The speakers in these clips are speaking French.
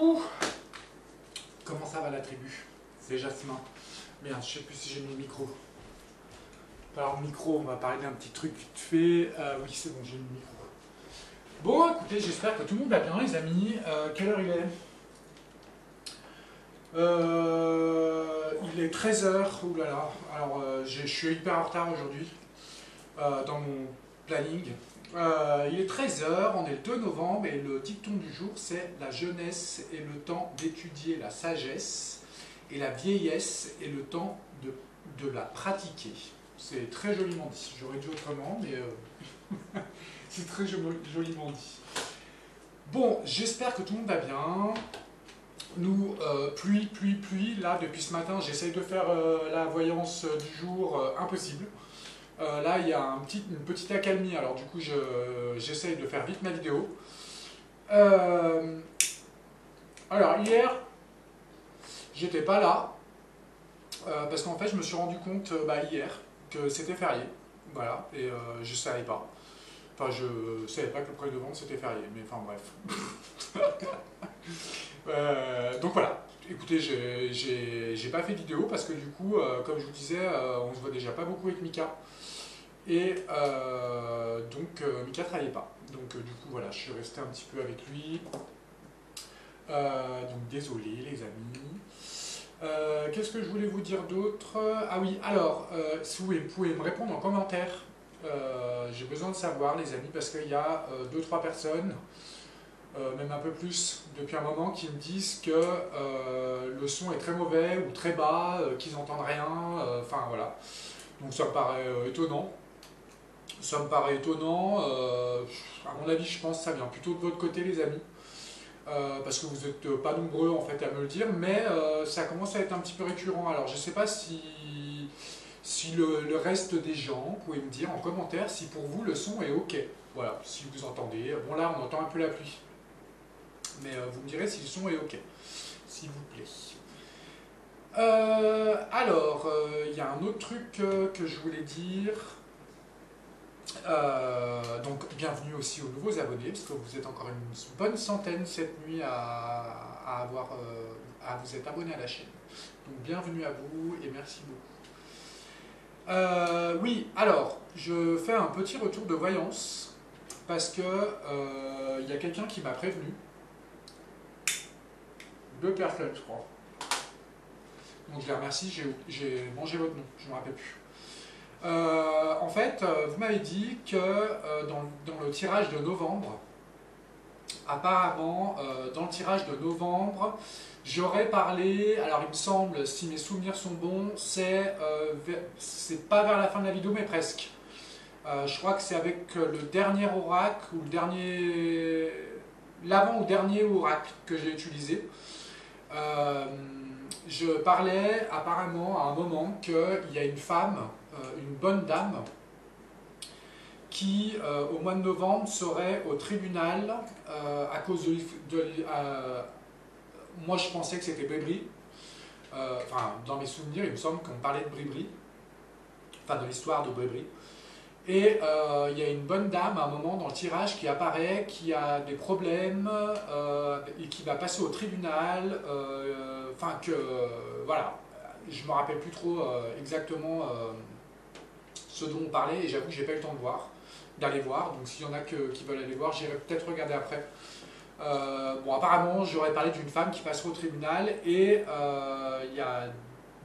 Ouh. Comment ça va la tribu? C'est Jasmin. Merde, je sais plus si j'ai mis le micro. Alors micro, on va parler d'un petit truc vite fait. Oui, c'est bon, j'ai mis le micro. Bon, écoutez, j'espère que tout le monde va bien, les amis. Quelle heure il est? Il est 13h. Ouh là là. Alors, je suis hyper en retard aujourd'hui dans mon planning. Il est 13h, on est le 2 novembre et le dicton du jour c'est la jeunesse est le temps d'étudier la sagesse et la vieillesse est le temps de la pratiquer. C'est très joliment dit, j'aurais dit autrement mais c'est très joliment dit. Bon, j'espère que tout le monde va bien. Nous, pluie, là depuis ce matin j'essaye de faire la voyance du jour, impossible. Là, il y a une petite accalmie, alors du coup, j'essaye de faire vite ma vidéo. Alors, hier, j'étais pas là, parce qu'en fait, je me suis rendu compte hier que c'était férié. Voilà, et je savais pas. Enfin, je savais pas que le 1er novembre c'était férié, mais enfin bref. Donc voilà. Écoutez, j'ai pas fait de vidéo parce que du coup, comme je vous disais, on se voit déjà pas beaucoup avec Mika. Et donc Mika travaillait pas. Donc du coup voilà, je suis resté un petit peu avec lui. Donc désolé les amis. Qu'est-ce que je voulais vous dire d'autre? Ah oui, alors, si vous pouvez me répondre en commentaire. J'ai besoin de savoir les amis parce qu'il y a 2-3 personnes, même un peu plus depuis un moment, qui me disent que le son est très mauvais ou très bas, qu'ils n'entendent rien, enfin voilà. Donc ça me paraît étonnant. Ça me paraît étonnant. À mon avis, je pense que ça vient plutôt de votre côté, les amis. Parce que vous n'êtes pas nombreux en fait à me le dire, mais ça commence à être un petit peu récurrent. Alors je ne sais pas si le reste des gens, vous pouvez me dire en commentaire si pour vous le son est ok. Voilà, si vous entendez. Bon là on entend un peu la pluie. Mais vous me direz si le son est ok, s'il vous plaît. Alors, il y a un autre truc que je voulais dire. Donc bienvenue aussi aux nouveaux abonnés, parce que vous êtes encore une bonne centaine cette nuit à vous être abonnés à la chaîne. Donc bienvenue à vous et merci beaucoup. Oui, alors, je fais un petit retour de voyance, parce que il y a quelqu'un qui m'a prévenu. 2 personnes, je crois. Donc je les remercie, j'ai mangé votre nom, je ne me rappelle plus. En fait, vous m'avez dit que dans le tirage de novembre, apparemment, dans le tirage de novembre, j'aurais parlé, alors il me semble, si mes souvenirs sont bons, c'est pas vers la fin de la vidéo, mais presque. Je crois que c'est avec le dernier oracle, ou l'avant ou dernier oracle que j'ai utilisé. Je parlais apparemment à un moment qu'il y a une femme, une bonne dame, qui au mois de novembre serait au tribunal à cause moi je pensais que c'était Bribri, enfin dans mes souvenirs il me semble qu'on parlait de Bribri, enfin de l'histoire de Bribri. Et il y a une bonne dame à un moment dans le tirage qui apparaît, qui a des problèmes et qui va passer au tribunal, enfin voilà, je me rappelle plus trop exactement ce dont on parlait et j'avoue que j'ai pas eu le temps d'aller voir, donc s'il y en a qui veulent aller voir, j'irai peut-être regarder après. Bon, apparemment j'aurais parlé d'une femme qui passerait au tribunal et il y a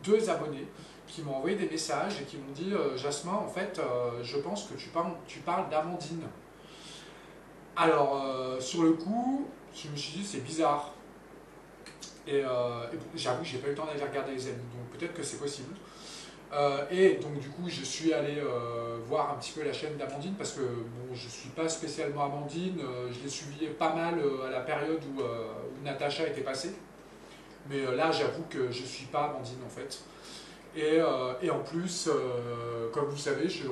2 abonnés qui m'ont envoyé des messages et qui m'ont dit Jasmin, en fait, je pense que tu parles d'Amandine. Alors, sur le coup, je me suis dit c'est bizarre. Et j'avoue que j'ai pas eu le temps d'aller regarder les amis, donc peut-être que c'est possible. Et donc du coup je suis allé voir un petit peu la chaîne d'Amandine parce que bon, je suis pas spécialement Amandine, je l'ai suivi pas mal à la période où Natacha était passée. Mais là j'avoue que je suis pas Amandine en fait. Et en plus, comme vous savez, je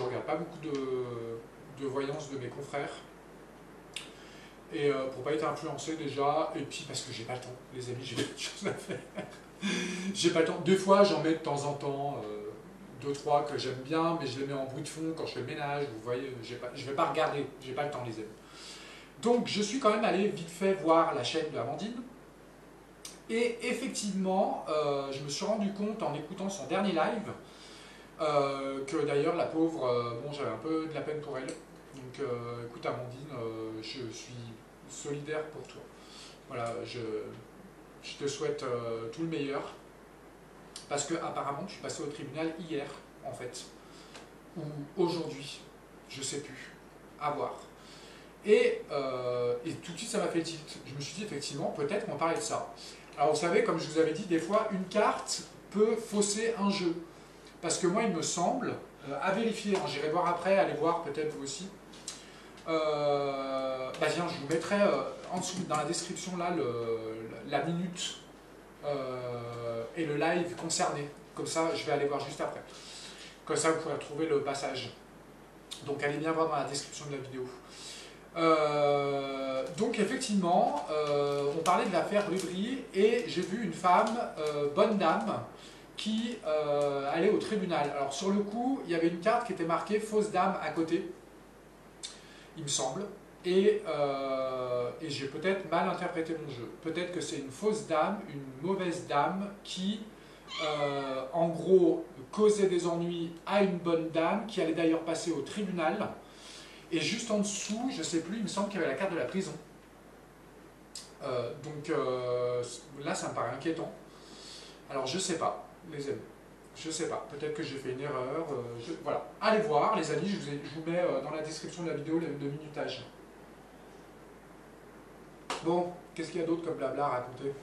regarde pas beaucoup de voyances de mes confrères. Et pour pas être influencé déjà, et puis parce que j'ai pas le temps, les amis, j'ai d'autres choses à faire. J'ai pas le temps. Des fois, j'en mets de temps en temps, 2-3 que j'aime bien, mais je les mets en bruit de fond quand je fais le ménage. Vous voyez, je vais pas regarder, j'ai pas le temps, les amis. Donc, je suis quand même allé vite fait voir la chaîne de Amandine. Et effectivement, je me suis rendu compte en écoutant son dernier live, que d'ailleurs la pauvre, bon j'avais un peu de la peine pour elle. Donc écoute Amandine, je suis solidaire pour toi. Voilà, je te souhaite tout le meilleur. Parce que apparemment tu suis passé au tribunal hier, en fait. Ou aujourd'hui, je sais plus. À voir. Et tout de suite ça m'a fait tilt. Je me suis dit effectivement, peut-être qu'on parlait de ça. Alors vous savez, comme je vous avais dit, des fois une carte peut fausser un jeu. Parce que moi il me semble, à vérifier, hein, j'irai voir après, allez voir peut-être vous aussi. Bah tiens, je vous mettrai en dessous dans la description là la minute et le live concerné. Comme ça, je vais aller voir juste après. Comme ça, vous pourrez trouver le passage. Donc allez bien voir dans la description de la vidéo. Donc effectivement, on parlait de l'affaire Bribri et j'ai vu une femme, bonne dame, qui allait au tribunal. Alors sur le coup, il y avait une carte qui était marquée fausse dame à côté, il me semble, et j'ai peut-être mal interprété mon jeu. Peut-être que c'est une fausse dame, une mauvaise dame qui, en gros, causait des ennuis à une bonne dame qui allait d'ailleurs passer au tribunal. Et juste en dessous, je ne sais plus, il me semble qu'il y avait la carte de la prison. Donc là, ça me paraît inquiétant. Alors je ne sais pas, les amis. Je ne sais pas, peut-être que j'ai fait une erreur. Voilà. Allez voir, les amis, je vous mets dans la description de la vidéo le minutage. Bon, qu'est-ce qu'il y a d'autre comme blabla à raconter?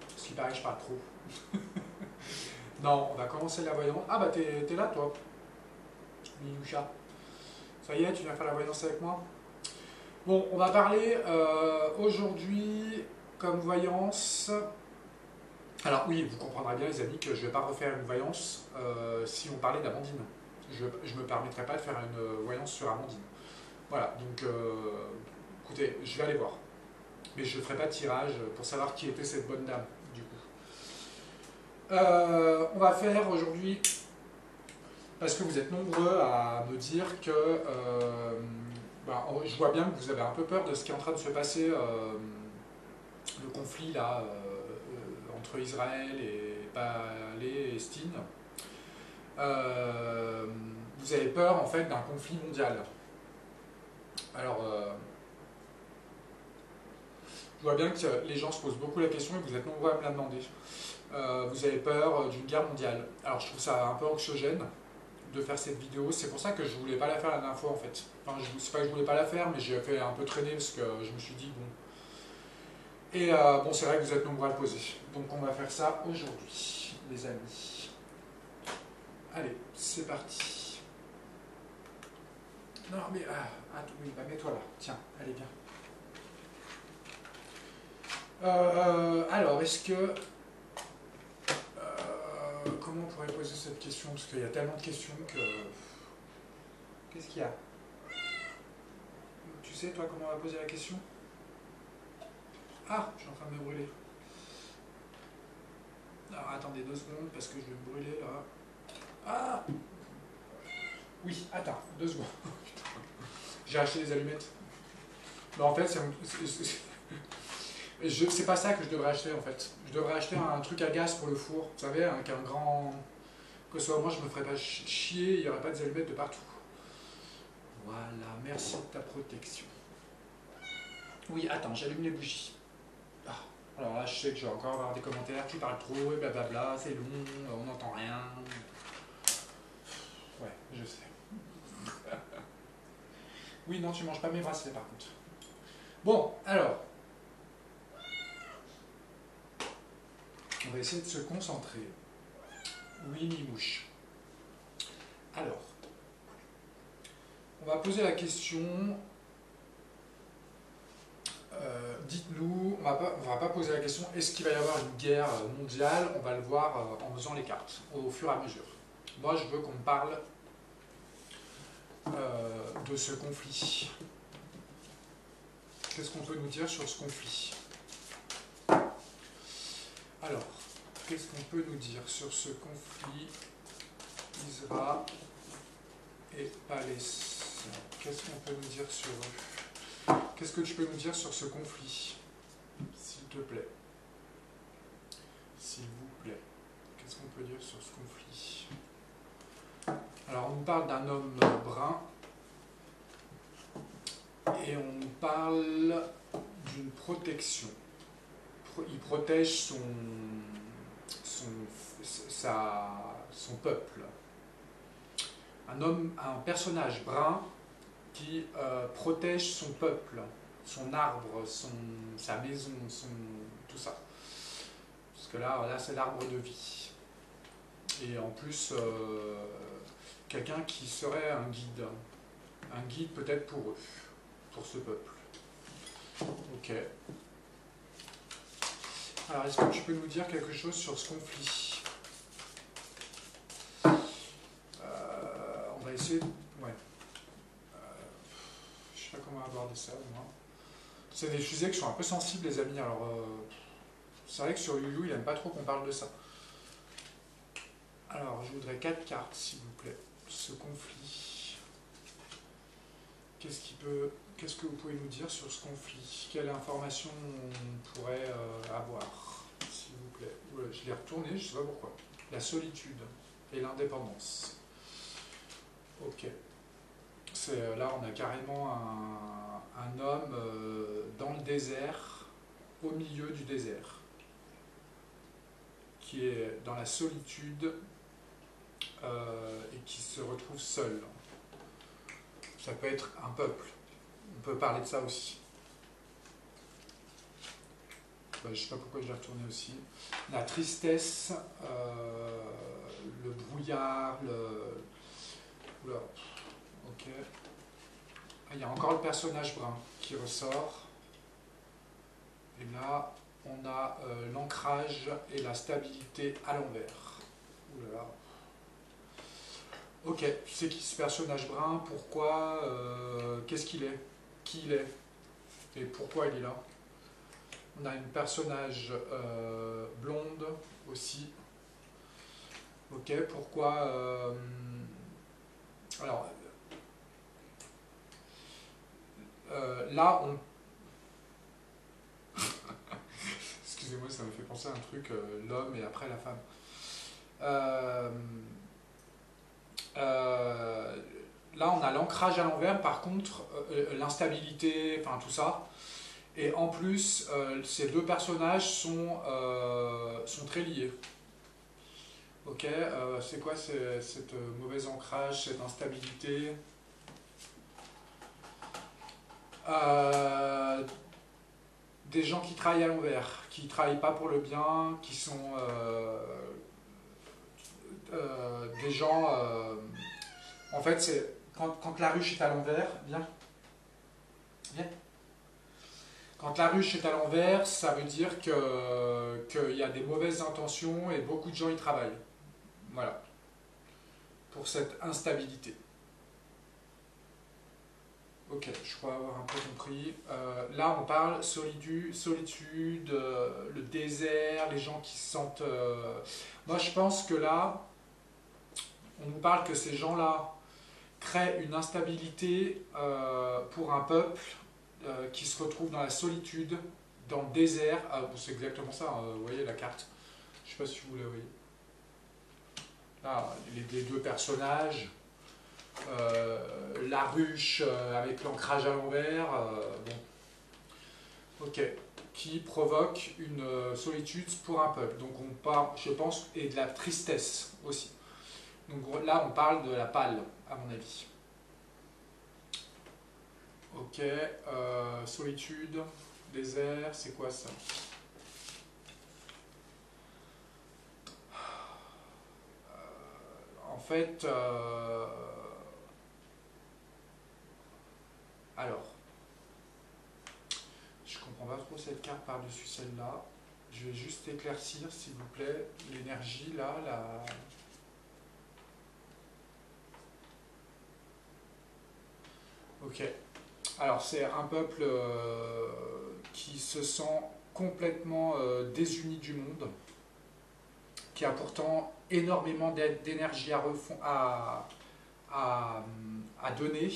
Parce qu'il paraît que je parle trop. Non, on va commencer la voyance. Ah bah t'es là toi, Minoucha. Ça y est, tu viens faire la voyance avec moi? Bon, on va parler aujourd'hui comme voyance. Alors oui, vous comprendrez bien les amis que je ne vais pas refaire une voyance si on parlait d'Amandine. Je ne me permettrai pas de faire une voyance sur Amandine. Voilà, donc écoutez, je vais aller voir. Mais je ne ferai pas de tirage pour savoir qui était cette bonne dame, du coup. On va faire aujourd'hui, parce que vous êtes nombreux à me dire que je vois bien que vous avez un peu peur de ce qui est en train de se passer, le conflit là, entre Israël et Palestine. Vous avez peur en fait d'un conflit mondial. Alors, je vois bien que les gens se posent beaucoup la question et vous êtes nombreux à me la demander. Vous avez peur d'une guerre mondiale. Alors je trouve ça un peu anxiogène de faire cette vidéo, c'est pour ça que je voulais pas la faire la dernière fois en fait. Enfin, c'est pas que je voulais pas la faire, mais j'ai fait un peu traîner parce que je me suis dit bon. Et bon, c'est vrai que vous êtes nombreux à le poser. Donc on va faire ça aujourd'hui, les amis. Allez, c'est parti. Non mais, attends, oui, bah mets-toi là, tiens, allez bien. Alors, est-ce que... comment on pourrait poser cette question? Parce qu'il y a tellement de questions que... Qu'est-ce qu'il y a? Tu sais, toi, comment on va poser la question? Ah, je suis en train de me brûler. Alors, attendez 2 secondes, parce que je vais me brûler, là. Ah! Oui, attends, 2 secondes. J'ai acheté des allumettes. Mais en fait, c'est pas ça que je devrais acheter, en fait. Je devrais acheter un truc à gaz pour le four. Vous savez, avec un grand... Que ce soit moi, je me ferais pas chier, il n'y aurait pas des allumettes de partout. Voilà, merci de ta protection. Oui, attends, j'allume les bougies. Ah, alors là, je sais que je vais encore avoir des commentaires, tu parles trop, et blablabla, c'est long, on n'entend rien. Ouais, je sais. Oui, non, tu manges pas mes bracelets par contre. Bon, alors. On va essayer de se concentrer. Oui, Mimouche. Alors. On va poser la question. Dites-nous, on va pas poser la question est-ce qu'il va y avoir une guerre mondiale? On va le voir en faisant les cartes, au fur et à mesure. Moi, je veux qu'on me parle de ce conflit. Qu'est-ce qu'on peut nous dire sur ce conflit? Alors, qu'est-ce qu'on peut nous dire sur ce conflit Israël et Palestine? Qu'est-ce qu'on peut nous dire sur eux? Qu'est-ce que tu peux nous dire sur ce conflit, s'il te plaît? peut dire sur ce conflit? Alors, on nous parle d'un homme brun et on nous parle d'une protection. Il protège son peuple. Un personnage brun qui protège son peuple, son arbre, sa maison, tout ça. Parce que là c'est l'arbre de vie. Et en plus, quelqu'un qui serait un guide peut-être pour eux, pour ce peuple. Ok. Alors, est-ce que tu peux nous dire quelque chose sur ce conflit? On va essayer. Ouais. Je sais pas comment aborder ça, moi. C'est des sujets qui sont un peu sensibles, les amis. Alors, c'est vrai que sur Lulu, il n'aime pas trop qu'on parle de ça. Alors, je voudrais 4 cartes, s'il vous plaît. Ce conflit. Qu'est-ce que vous pouvez nous dire sur ce conflit? Quelle information on pourrait avoir, s'il vous plaît? Je l'ai retourné, je ne sais pas pourquoi. La solitude et l'indépendance. Ok. Là, on a carrément un homme dans le désert, au milieu du désert, qui est dans la solitude et qui se retrouve seul. Ça peut être un peuple. On peut parler de ça aussi. Je ne sais pas pourquoi je l'ai retourné aussi. La tristesse, le brouillard, Oula. Ok. Il y a encore le personnage brun qui ressort. Et là, on a l'ancrage et la stabilité à l'envers. Oulala. Ok, c'est qui ce personnage brun? Pourquoi? Qu'est-ce qu'il est? Qui il est? Et pourquoi il est là? On a une personnage blonde aussi. Ok, pourquoi? Alors, là, on... Excusez-moi, ça me fait penser à un truc, l'homme et après la femme. Là, on a l'ancrage à l'envers, par contre, l'instabilité, enfin tout ça. Et en plus, ces deux personnages sont très liés. Ok, c'est quoi cette mauvaise ancrage, cette instabilité? Des gens qui travaillent à l'envers, qui ne travaillent pas pour le bien, qui sont des gens... en fait, c'est quand la ruche est à l'envers, viens. Quand la ruche est à l'envers, ça veut dire qu'il y a des mauvaises intentions et beaucoup de gens y travaillent. Voilà. Pour cette instabilité. Ok, je crois avoir un peu compris. Là, on parle solitude, le désert, les gens qui se sentent... Moi, je pense que là, on nous parle que ces gens-là créent une instabilité pour un peuple qui se retrouve dans la solitude, dans le désert. Ah, c'est exactement ça, hein, vous voyez la carte. Je ne sais pas si vous la voyez. Là, les deux personnages. La ruche avec l'ancrage à l'envers, bon. Ok, qui provoque une solitude pour un peuple. Donc on parle, je pense, et de la tristesse aussi. Donc là, on parle de la pâle, à mon avis. Ok, solitude, désert, c'est quoi ça? En fait, alors, je comprends pas trop cette carte par-dessus celle-là. Je vais juste éclaircir, s'il vous plaît, l'énergie là, Ok. Alors, c'est un peuple qui se sent complètement désuni du monde, qui a pourtant énormément d'énergie à donner,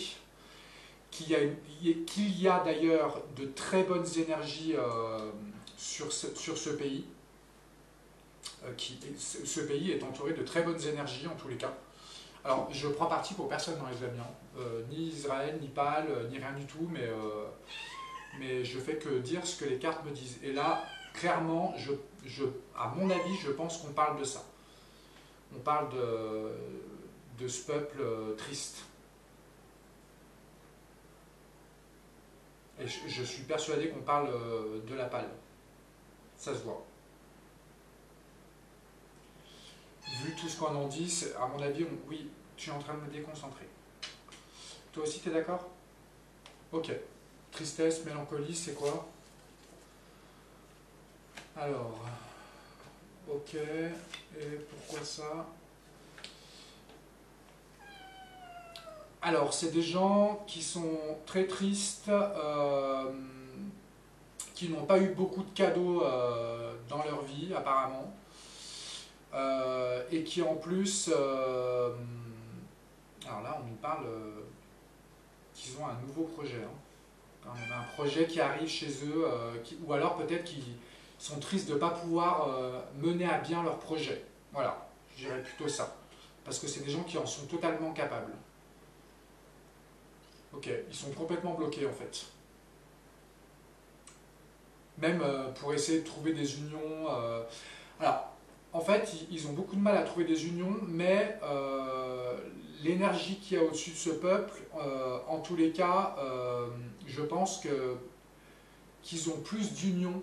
qu'il y a d'ailleurs de très bonnes énergies sur ce pays, Ce pays est entouré de très bonnes énergies en tous les cas. Alors, je prends parti pour personne dans les amis, hein. Ni Israël, ni Pâle, ni rien du tout, mais je fais que dire ce que les cartes me disent. Et là, clairement, à mon avis, je pense qu'on parle de ça. On parle de ce peuple triste. Et je suis persuadé qu'on parle de la Pâle. Ça se voit. Vu tout ce qu'on en dit, à mon avis, oui, tu es en train de me déconcentrer. Toi aussi, tu es d'accord? Ok. Tristesse, mélancolie, c'est quoi? Alors, ok, et pourquoi ça? Alors, c'est des gens qui sont très tristes, qui n'ont pas eu beaucoup de cadeaux dans leur vie, apparemment, et qui en plus, alors là, on nous parle qu'ils ont un nouveau projet, hein. Quand même, un projet qui arrive chez eux, ou alors peut-être qu'ils sont tristes de ne pas pouvoir mener à bien leur projet. Voilà, je dirais plutôt ça. Parce que c'est des gens qui en sont totalement capables. Ok, ils sont complètement bloqués en fait. Même pour essayer de trouver des unions. Alors, en fait, ils ont beaucoup de mal à trouver des unions, mais l'énergie qu'il y a au-dessus de ce peuple, en tous les cas, je pense qu'ils ont plus d'unions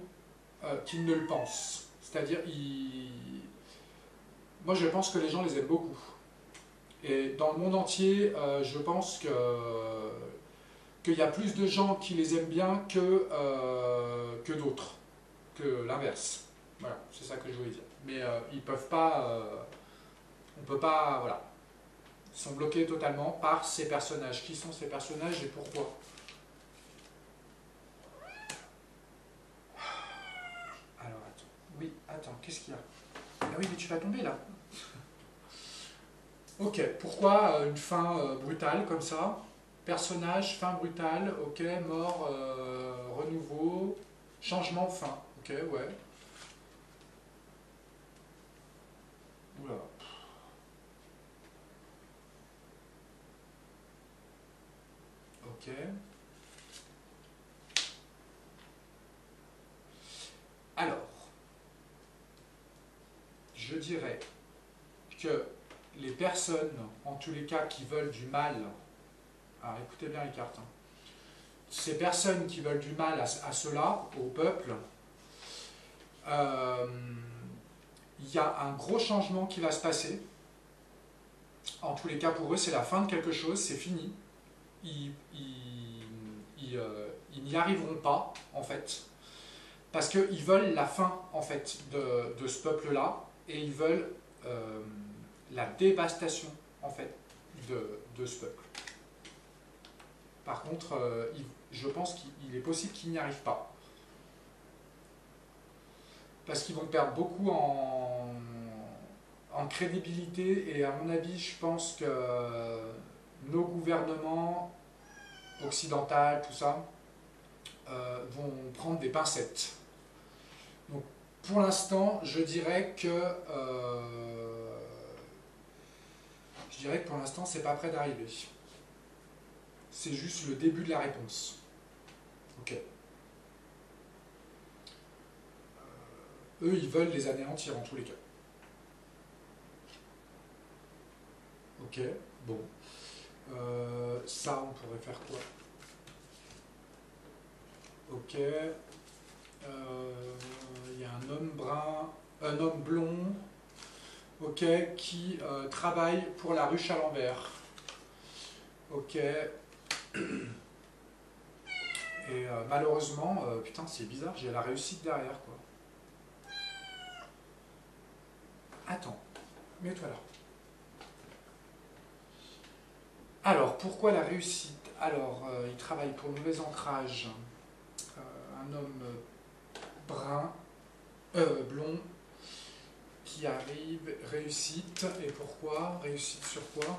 qu'ils ne le pensent. C'est-à-dire, moi je pense que les gens les aiment beaucoup. Et dans le monde entier, je pense qu'il y a plus de gens qui les aiment bien que d'autres, que l'inverse. Voilà, c'est ça que je voulais dire. Mais ils peuvent pas, on peut pas, voilà. Ils sont bloqués totalement par ces personnages. Qui sont ces personnages et pourquoi? Alors attends, oui, attends, qu'est-ce qu'il y a? Ah oui, mais tu vas tomber là. Ok, pourquoi une fin brutale comme ça? Personnage, fin brutale, ok, mort, renouveau, changement, fin. Ok, ouais. Oula. Ok. Alors, je dirais que les personnes, en tous les cas, qui veulent du mal, alors écoutez bien les cartes, hein. Ces personnes qui veulent du mal à cela, au peuple, il y a un gros changement qui va se passer. En tous les cas, pour eux, c'est la fin de quelque chose, c'est fini. Ils n'y arriveront pas, en fait, parce qu'ils veulent la fin, en fait, de ce peuple-là, et ils veulent la dévastation, en fait, de ce peuple. Par contre, je pense qu'il est possible qu'ils n'y arrivent pas. Parce qu'ils vont perdre beaucoup en crédibilité, et à mon avis, je pense que nos gouvernements occidentaux, tout ça, vont prendre des pincettes. Donc, pour l'instant, je dirais que pour l'instant, c'est pas près d'arriver. C'est juste le début de la réponse. Ok. Eux, ils veulent les anéantir en tous les cas. Ok, bon. Ça, on pourrait faire quoi? Ok. Il y a un homme brun, un homme blond, ok, qui travaille pour la ruche à l'envers. Ok. Et malheureusement, putain, c'est bizarre, j'ai la réussite derrière, quoi. Attends, mets-toi là. Alors, pourquoi la réussite? Alors, il travaille pour le mauvais ancrage. Un homme brun, blond, qui arrive, réussite, et pourquoi? Réussite sur quoi?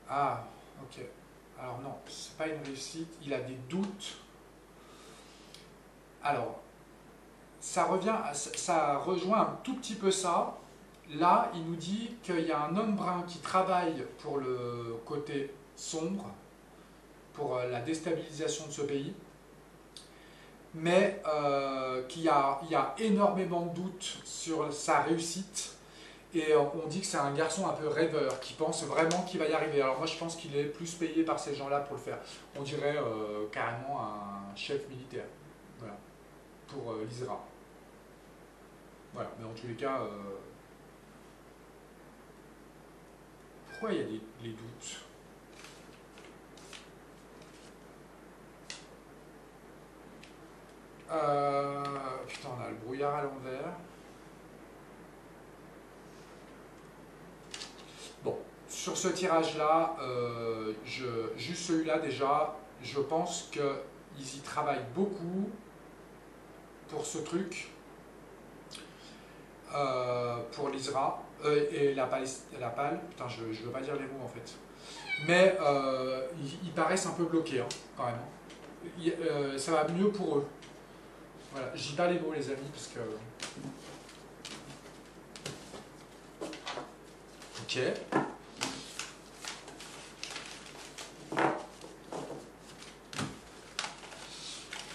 Ah, ok. Alors non, c'est pas une réussite, il a des doutes. Alors, ça rejoint un tout petit peu ça. Là, il nous dit qu'il y a un homme brun qui travaille pour le côté sombre, pour la déstabilisation de ce pays, mais il y a énormément de doutes sur sa réussite. Et on dit que c'est un garçon un peu rêveur, qui pense vraiment qu'il va y arriver. Alors moi je pense qu'il est plus payé par ces gens-là pour le faire. On dirait carrément un chef militaire, voilà, pour l'ISRA. Voilà, mais en tous les cas, pourquoi il y a les doutes? Putain, on a le brouillard à l'envers. Bon, sur ce tirage-là, juste celui-là déjà, je pense qu'ils y travaillent beaucoup pour ce truc, pour l'ISRA, et la PAL, putain, je ne veux pas dire les mots en fait. Mais ils paraissent un peu bloqués, hein, quand même. Ça va mieux pour eux. Voilà, je dis pas les mots les amis, parce que... Ok.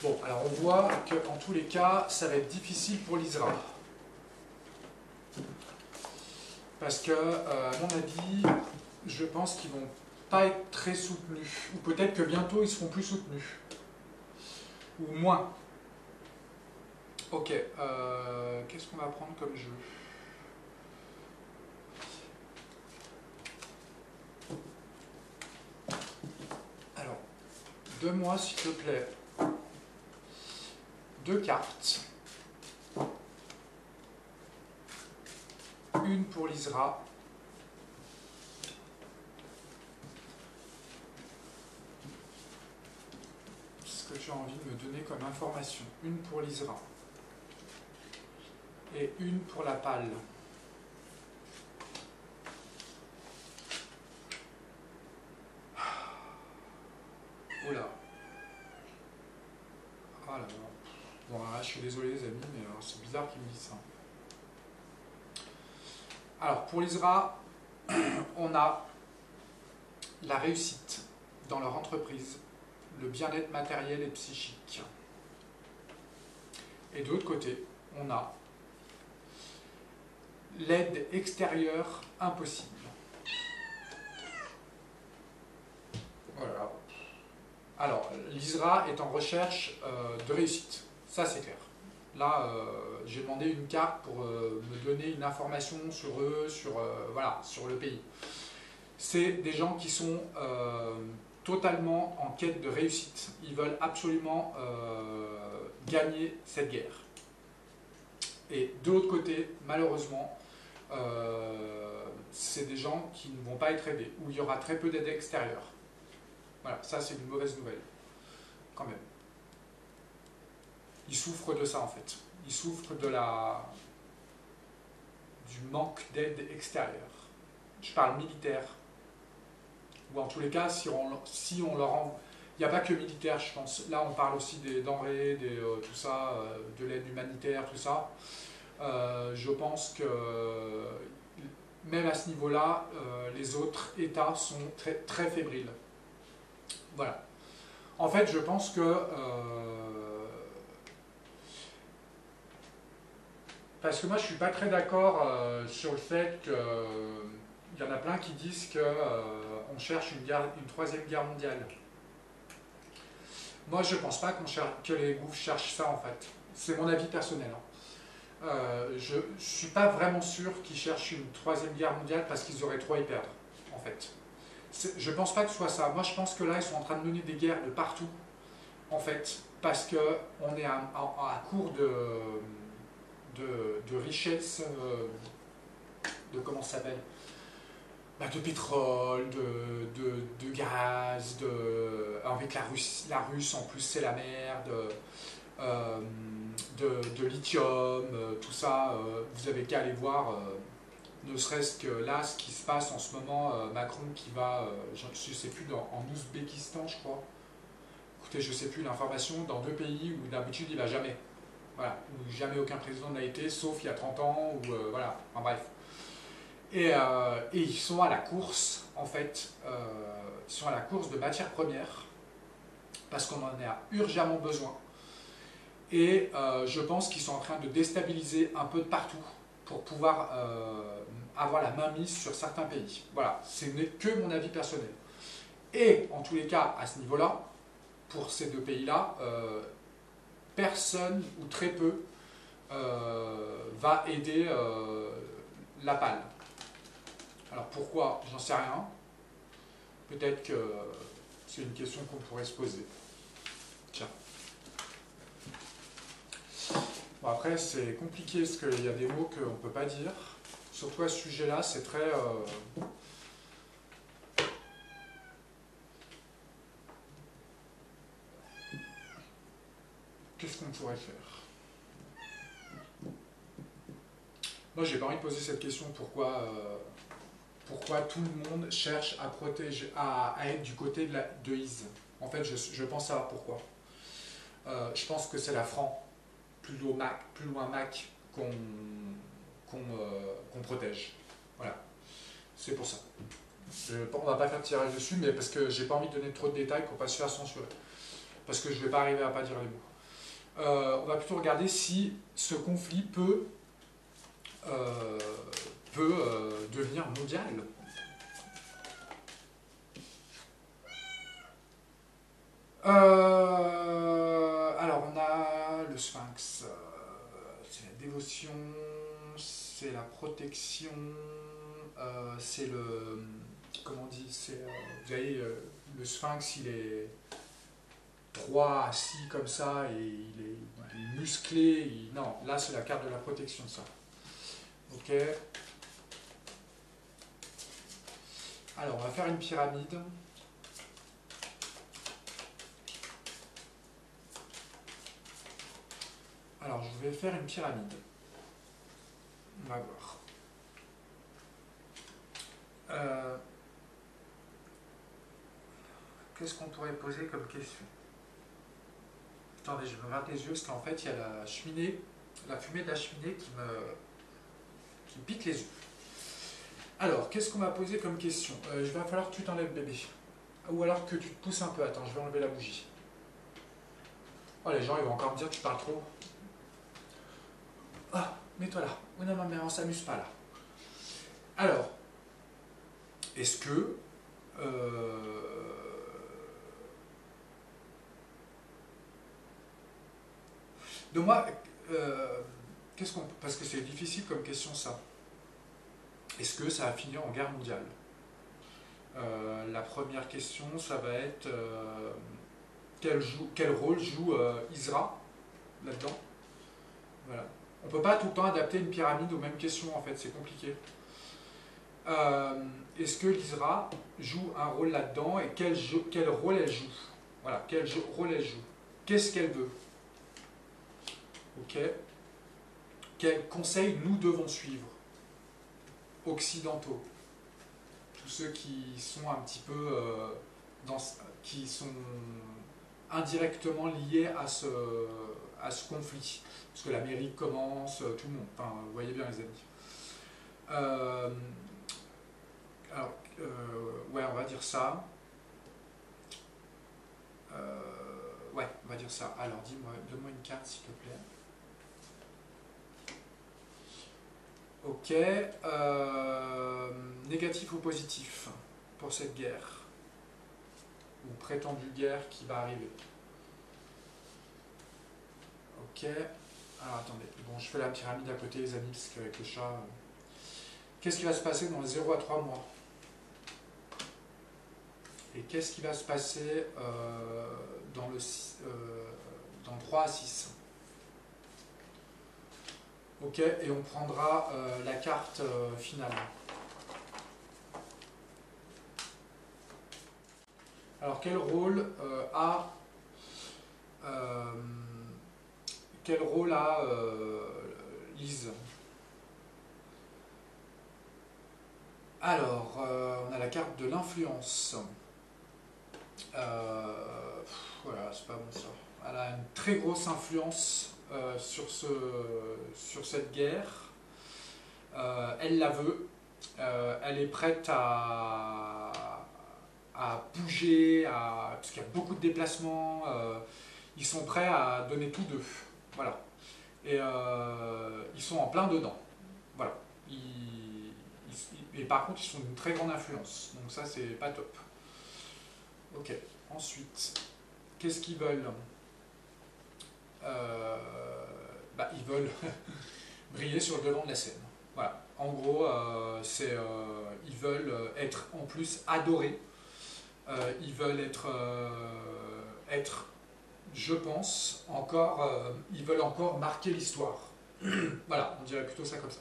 Bon, alors on voit qu'en tous les cas, ça va être difficile pour l'ISRA. Parce que, à mon avis, je pense qu'ils vont pas être très soutenus. Ou peut-être que bientôt, ils seront plus soutenus. Ou moins. Ok, qu'est-ce qu'on va prendre comme jeu? Alors, donne-moi, s'il te plaît, 2 cartes. Une pour l'ISRA. Ce que tu as envie de me donner comme information. Une pour l'ISRA. Et une pour la PAL. Oula. Ah là là. Bon, là, je suis désolé les amis, mais c'est bizarre qu'ils me disent ça. Alors, pour l'ISRA, on a la réussite dans leur entreprise, le bien-être matériel et psychique. Et de l'autre côté, on a l'aide extérieure impossible. Voilà. Alors, l'ISRA est en recherche de réussite. Ça, c'est clair. Là, j'ai demandé une carte pour me donner une information sur eux, voilà, sur le pays. C'est des gens qui sont totalement en quête de réussite. Ils veulent absolument gagner cette guerre. Et de l'autre côté, malheureusement, c'est des gens qui ne vont pas être aidés, où il y aura très peu d'aide extérieure. Voilà, ça c'est une mauvaise nouvelle, quand même. Ils souffrent de ça en fait. Ils souffrent du manque d'aide extérieure. Je parle militaire. Ou en tous les cas, si on leur envoie... Il n'y a pas que militaire, je pense. Là, on parle aussi des denrées, tout ça, de l'aide humanitaire, tout ça. Je pense que même à ce niveau-là, les autres États sont très, très fébriles. Voilà. En fait, je pense que... parce que moi, je ne suis pas très d'accord sur le fait qu'il y en a plein qui disent qu'on cherche une troisième guerre mondiale. Moi, je ne pense pas que les gouvernements cherchent ça, en fait. C'est mon avis personnel. Hein. Je ne suis pas vraiment sûr qu'ils cherchent une troisième guerre mondiale parce qu'ils auraient trop à y perdre, en fait. Je ne pense pas que ce soit ça. Moi, je pense que là, ils sont en train de mener des guerres de partout, en fait, parce qu'on est à court de richesses, de comment ça s'appelle, de pétrole, de gaz, avec la Russe en plus c'est la merde, de lithium, tout ça, vous avez qu'à aller voir Ne serait-ce que là, ce qui se passe en ce moment, Macron qui va, je ne sais plus, en Ouzbékistan, je crois. Écoutez, je ne sais plus l'information, dans 2 pays où d'habitude il ne va jamais. Voilà, où jamais aucun président n'a été, sauf il y a 30 ans, ou voilà, enfin bref. Et ils sont à la course, en fait, ils sont à la course de matières premières, parce qu'on en a urgemment besoin. Et je pense qu'ils sont en train de déstabiliser un peu de partout pour pouvoir avoir la main mise sur certains pays. Voilà, ce n'est que mon avis personnel. Et en tous les cas, à ce niveau-là, pour ces 2 pays-là, personne ou très peu va aider la PAL. Alors pourquoi? J'en sais rien. Peut-être que c'est une question qu'on pourrait se poser. Tiens. Bon, après, c'est compliqué parce qu'il y a des mots qu'on ne peut pas dire. Surtout à ce sujet-là, c'est très... Qu'est-ce qu'on pourrait faire? Moi, j'ai pas envie de poser cette question. Pourquoi tout le monde cherche à protéger, à être du côté de Is? En fait, je pense savoir pourquoi. Je pense que c'est la Fran, plus loin Mac, qu'on protège. Voilà, c'est pour ça. On va pas faire de tirage dessus, mais parce que j'ai pas envie de donner trop de détails pour pas se faire censurer. Parce que je vais pas arriver à pas dire les mots. On va plutôt regarder si ce conflit peut devenir mondial. Alors on a le Sphinx, c'est la dévotion, c'est la protection, c'est le... Comment on dit, vous voyez, le Sphinx il est droit, assis comme ça, et il est musclé. Non, là c'est la carte de la protection, ça. Ok. Alors, on va faire une pyramide. Alors, je vais faire une pyramide. On va voir. Qu'est-ce qu'on pourrait poser comme question? Attendez, je me gratte les yeux parce qu'en fait, il y a la cheminée, la fumée de la cheminée qui me pique les yeux. Alors, qu'est-ce qu'on va poser comme question? Il va falloir que tu t'enlèves, bébé. Ou alors que tu te pousses un peu. Attends, je vais enlever la bougie. Oh, les gens, ils vont encore me dire que tu parles trop. Ah, mets-toi là. Oh non, mais on s'amuse pas là. Alors, est-ce que... de moi, parce que c'est difficile comme question ça. Est-ce que ça va finir en guerre mondiale? La première question, ça va être quel rôle joue Isra là-dedans? Voilà. On ne peut pas tout le temps adapter une pyramide aux mêmes questions, en fait, c'est compliqué. Est-ce que l'Isra joue un rôle là-dedans et quel rôle elle joue? Voilà, quel rôle elle joue? Qu'est-ce qu'elle veut? Ok. Quels conseils nous devons suivre? Occidentaux. Tous ceux qui sont un petit peu qui sont indirectement liés à ce conflit. Parce que l'Amérique commence, tout le monde. Enfin, vous voyez bien les amis. Alors, ouais, on va dire ça. Ouais, on va dire ça. Alors, donne-moi une carte, s'il te plaît. Ok. Négatif ou positif pour cette guerre? Ou prétendue guerre qui va arriver? Ok. Alors, attendez. Bon, je fais la pyramide à côté, les amis, parce qu'avec le chat... Qu'est-ce qui va se passer dans les 0 à 3 mois? Et qu'est-ce qui va se passer dans 3 à 6? Ok, et on prendra la carte finale. Alors, quel rôle a Lise? Alors, on a la carte de l'influence. Voilà, c'est pas bon ça. Elle a une très grosse influence sur cette guerre. Elle la veut. Elle est prête à bouger, parce qu'il y a beaucoup de déplacements. Ils sont prêts à donner tout d'eux. Voilà. Et ils sont en plein dedans. Voilà. Et par contre, ils sont d'une très grande influence. Donc ça, c'est pas top. Ok. Ensuite, qu'est-ce qu'ils veulent? Ils veulent briller sur le devant de la scène. Voilà. En gros, ils veulent être en plus adorés. Ils veulent être, je pense, ils veulent encore marquer l'histoire. Voilà, on dirait plutôt ça comme ça.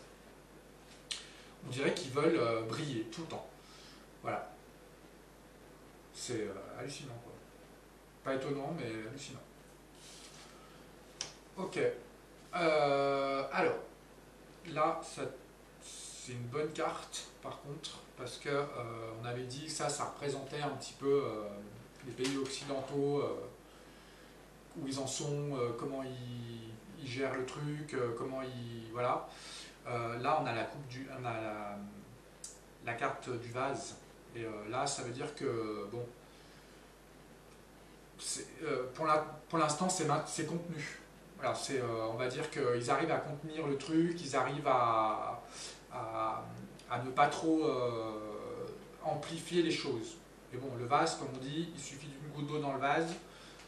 On dirait qu'ils veulent briller tout le temps. Voilà. C'est hallucinant, quoi. Pas étonnant, mais hallucinant. Ok. Alors, là, c'est une bonne carte, par contre, parce que on avait dit que ça représentait un petit peu les pays occidentaux, où ils en sont, comment ils gèrent le truc, comment ils... Voilà. Là, on a on a la carte du vase. Et là, ça veut dire que, bon, pour l'instant, c'est contenu. Voilà, on va dire qu'ils arrivent à contenir le truc, ils arrivent à ne pas trop amplifier les choses. Et bon, le vase, comme on dit, il suffit d'une goutte d'eau dans le vase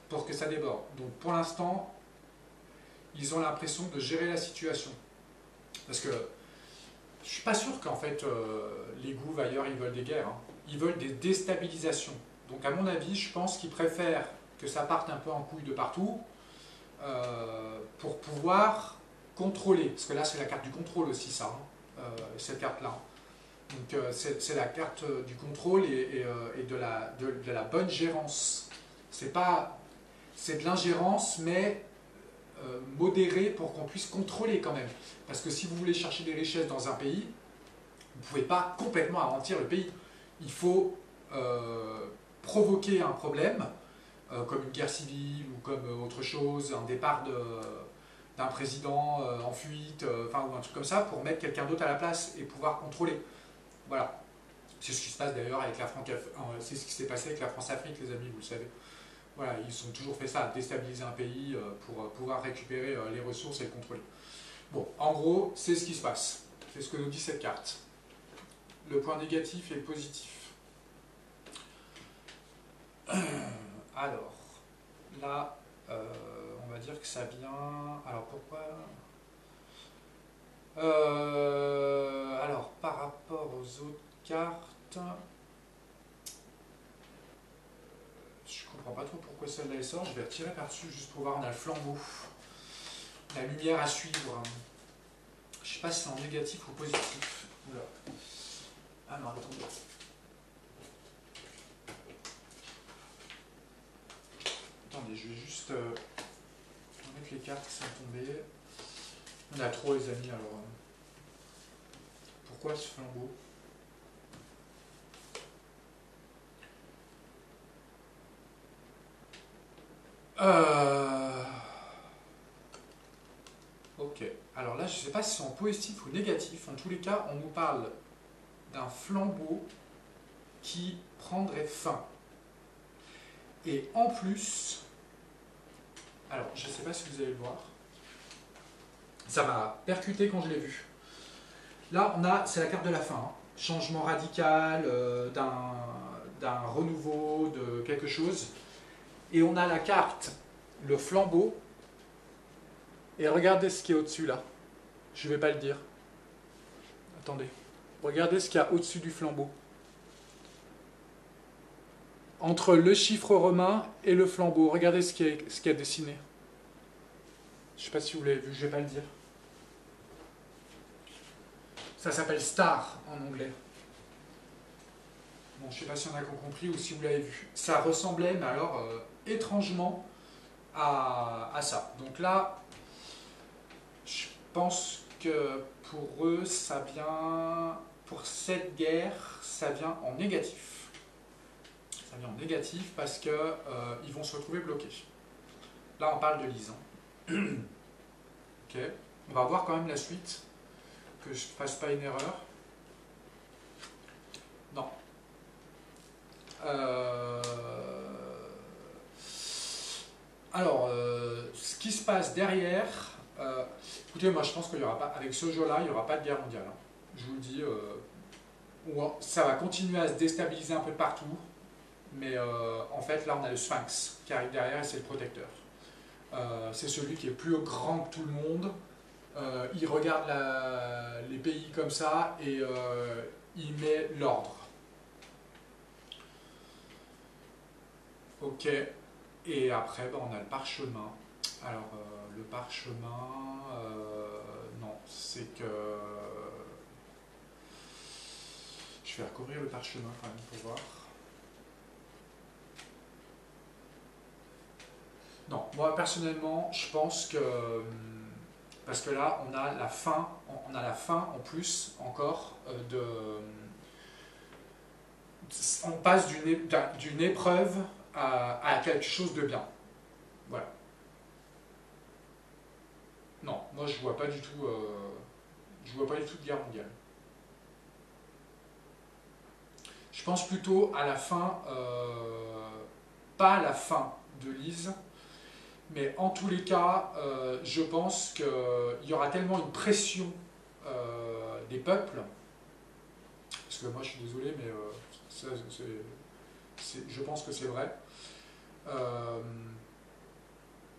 pour que ça déborde. Donc pour l'instant, ils ont l'impression de gérer la situation. Parce que je suis pas sûr qu'en fait, les gouvernements ailleurs, ils veulent des guerres. Hein. Ils veulent des déstabilisations. Donc à mon avis, je pense qu'ils préfèrent que ça parte un peu en couille de partout pour pouvoir contrôler. Parce que là, c'est la carte du contrôle aussi, ça, hein, cette carte-là. Donc c'est la carte du contrôle et de la bonne gérance. C'est de l'ingérence, mais modérée pour qu'on puisse contrôler quand même. Parce que si vous voulez chercher des richesses dans un pays, vous ne pouvez pas complètement anéantir le pays. Il faut provoquer un problème, comme une guerre civile ou comme autre chose, un départ d'un président en fuite, ou un truc comme ça, pour mettre quelqu'un d'autre à la place et pouvoir contrôler. Voilà. C'est ce qui se passe d'ailleurs avec la France-Afrique, c'est ce qui s'est passé avec la France-Afrique, les amis, vous le savez. Voilà, ils ont toujours fait ça, déstabiliser un pays pour pouvoir récupérer les ressources et le contrôler. Bon, en gros, c'est ce qui se passe. C'est ce que nous dit cette carte. Le point négatif et le positif. Alors, là, on va dire que ça vient... Alors, pourquoi alors, par rapport aux autres cartes... Je comprends pas trop pourquoi celle-là sort. Je vais retirer par-dessus juste pour voir. On a le flambeau. La lumière à suivre. Je sais pas si c'est en négatif ou positif. Oula. Ah non, attendez. Attendez, je vais juste mettre les cartes qui sont tombées. On a trop, les amis, alors. Pourquoi ce flambeau? Ok. Alors là, je ne sais pas si c'est en positif ou négatif. En tous les cas, on nous parle d'un flambeau qui prendrait fin. Et en plus, alors je ne sais pas si vous allez le voir, ça m'a percuté quand je l'ai vu. Là, c'est la carte de la fin. Hein. Changement radical, d'un renouveau, de quelque chose. Et on a la carte, le flambeau. Et regardez ce qui est au-dessus là. Je ne vais pas le dire. Attendez. Regardez ce qu'il y a au-dessus du flambeau. Entre le chiffre romain et le flambeau. Regardez ce qui est dessiné. Je ne sais pas si vous l'avez vu, je ne vais pas le dire. Ça s'appelle Star en anglais. Bon, je ne sais pas si on a compris ou si vous l'avez vu. Ça ressemblait, mais alors étrangement, à ça. Donc là, je pense que pour eux, ça vient pour cette guerre, ça vient en négatif. Ça vient en négatif parce que ils vont se retrouver bloqués. Là, on parle de Lise. Ok. On va voir quand même la suite, que je ne fasse pas une erreur. Non. Alors, ce qui se passe derrière, écoutez, moi je pense qu'il n'y aura pas, avec ce jeu-là, il n'y aura pas de guerre mondiale. Hein. Je vous le dis, ça va continuer à se déstabiliser un peu partout, mais en fait, là, on a le Sphinx qui arrive derrière et c'est le protecteur. C'est celui qui est plus grand que tout le monde. Il regarde les pays comme ça et il met l'ordre. Ok. Et après, on a le parchemin. Alors, le parchemin, non, c'est que... Je vais recouvrir le parchemin quand même pour voir. Non, moi personnellement, je pense que... Parce que là, on a la fin en plus encore de... On passe d'une épreuve à quelque chose de bien. Voilà. Non, moi je vois pas du tout, je vois pas du tout de guerre mondiale. Je pense plutôt à la fin, pas à la fin de Lise, mais en tous les cas, je pense qu'il y aura tellement une pression des peuples, parce que moi je suis désolé, mais je pense que c'est vrai.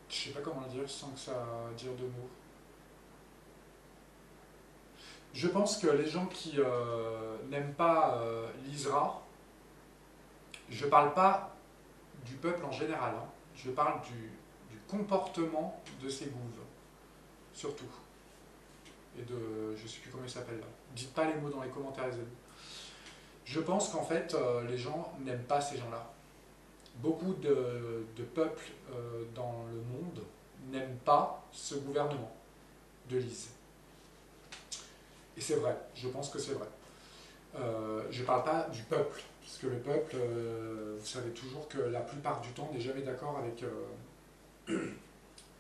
Je sais pas comment le dire sans que ça dire de mots. Je pense que les gens qui n'aiment pas l'ISRA, je parle pas du peuple en général, hein, je parle du comportement de ces gouves, surtout. Et de, je sais plus comment il s'appelle là. Dites pas les mots dans les commentaires, les amis. Je pense qu'en fait, les gens n'aiment pas ces gens-là. Beaucoup de peuples dans le monde n'aiment pas ce gouvernement de Lise. Et c'est vrai, je pense que c'est vrai. Je ne parle pas du peuple, parce que le peuple, vous savez toujours que la plupart du temps n'est jamais d'accord avec,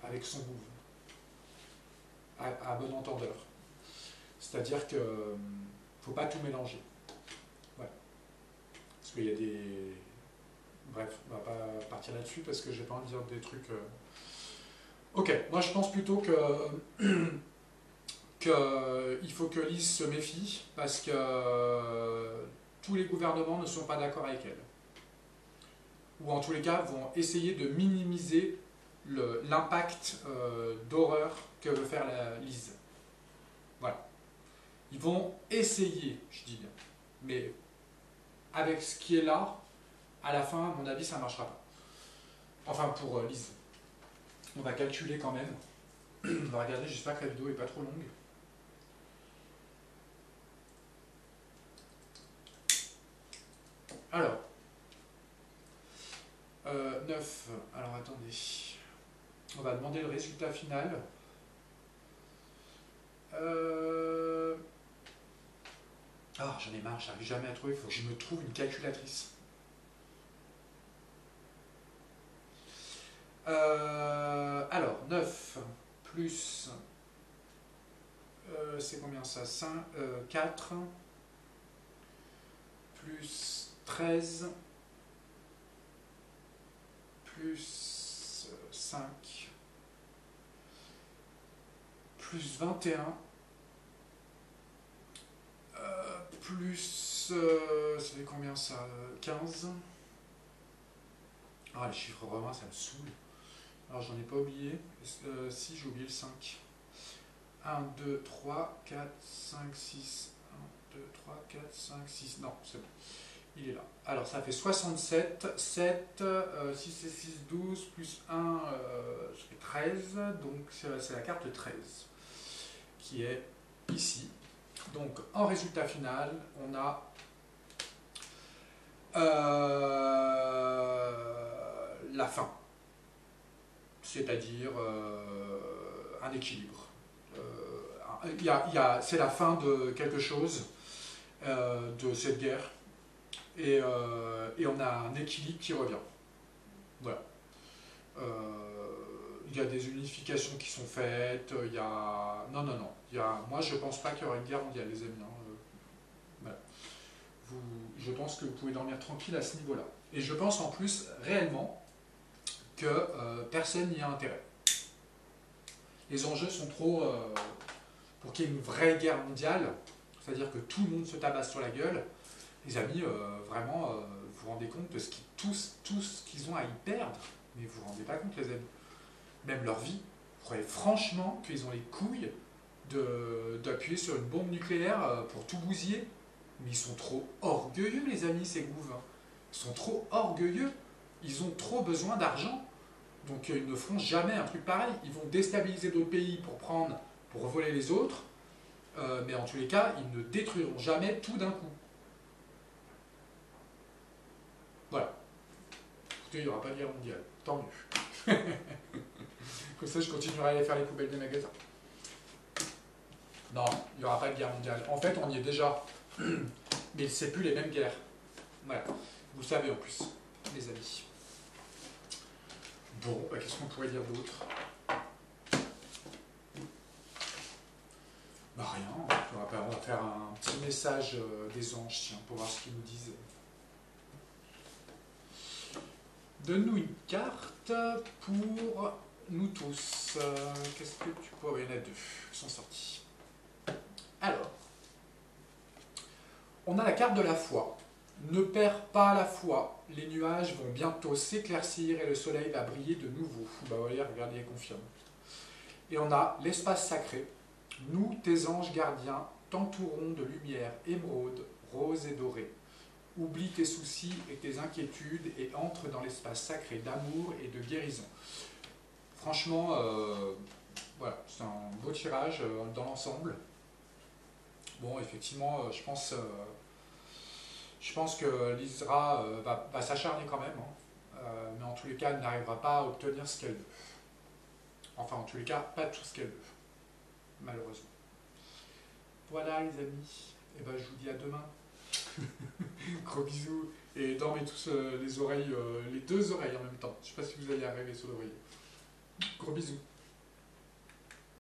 avec son gouv, à bon entendeur. C'est-à-dire qu'il ne faut pas tout mélanger. Ouais. Parce qu'il y a des... Bref, on ne va pas partir là-dessus parce que j'ai pas envie de dire des trucs... Ok, moi je pense plutôt que... qu'il faut que Lise se méfie parce que tous les gouvernements ne sont pas d'accord avec elle. Ou en tous les cas vont essayer de minimiser l'impact d'horreur que veut faire la Lise. Voilà. Ils vont essayer, je dis bien. Mais avec ce qui est là, à la fin, à mon avis, ça ne marchera pas. Enfin, pour Lise. On va calculer quand même. On va regarder, j'espère que la vidéo n'est pas trop longue. Alors, 9, alors attendez, on va demander le résultat final. Ah, j'en ai marre, j'arrive jamais à trouver, il faut que je me trouve une calculatrice. Alors, 9 plus, c'est combien ça, 5, 4, plus 13, plus 5, plus 21, plus, ça fait combien ça, 15. Ah, les chiffres romains, ça me saoule. Alors, j'en ai pas oublié. Si, j'ai oublié le 5. 1, 2, 3, 4, 5, 6. 1, 2, 3, 4, 5, 6. Non, c'est bon. Il est là. Alors, ça fait 67. 7, 6 et 6, 12, plus 1, ça fait 13. Donc, c'est la carte 13 qui est ici. Donc, en résultat final, on a la fin. C'est-à-dire un équilibre. C'est la fin de quelque chose. de cette guerre. Et on a un équilibre qui revient. Voilà. Il y a des unifications qui sont faites, il y a... Non, non, non. Moi, je pense pas qu'il y aura une guerre mondiale, les amis. Hein. Voilà. Je pense que vous pouvez dormir tranquille à ce niveau-là. Et je pense en plus, réellement, que personne n'y a intérêt. Les enjeux sont trop... pour qu'il y ait une vraie guerre mondiale, c'est-à-dire que tout le monde se tabasse sur la gueule, les amis, vraiment, vous vous rendez compte de tout ce qu'ils ont à y perdre. Mais vous vous rendez pas compte, les amis. Même leur vie. Vous croyez franchement qu'ils ont les couilles d'appuyer sur une bombe nucléaire pour tout bousiller? Mais ils sont trop orgueilleux, les amis, ces gouvernements. Ils sont trop orgueilleux. Ils ont trop besoin d'argent. Donc ils ne feront jamais un truc pareil. Ils vont déstabiliser d'autres pays pour voler les autres. Mais en tous les cas, ils ne détruiront jamais tout d'un coup. Voilà. Écoutez, il n'y aura pas de guerre mondiale. Tant mieux. Comme ça, je continuerai à aller faire les poubelles des magasins. Non, il n'y aura pas de guerre mondiale. En fait, on y est déjà. Mais c'est plus les mêmes guerres. Voilà. Vous le savez en plus, les amis. Bon, bah, qu'est-ce qu'on pourrait dire d'autre? Bah rien. On va faire un petit message des anges, tiens, pour voir ce qu'ils nous disent. Donne-nous une carte pour nous tous. Qu'est-ce que tu pourrais... Il y en a deux qui sont sortis. Alors, on a la carte de la foi. Ne perds pas la foi. Les nuages vont bientôt s'éclaircir et le soleil va briller de nouveau. Bah voyez, regardez, il confirme. Et on a l'espace sacré. Nous, tes anges gardiens, t'entourons de lumière émeraude, rose et dorée. Oublie tes soucis et tes inquiétudes et entre dans l'espace sacré d'amour et de guérison. Franchement, voilà, c'est un beau tirage dans l'ensemble. Bon, effectivement, je pense que l'Isra va s'acharner quand même, hein. Mais en tous les cas, elle n'arrivera pas à obtenir ce qu'elle veut. Enfin, en tous les cas, pas tout ce qu'elle veut, malheureusement. Voilà, les amis. Et ben, je vous dis à demain. Gros bisous. Et dormez tous les oreilles, les deux oreilles en même temps. Je ne sais pas si vous allez arriver sur l'oreiller. Gros bisous.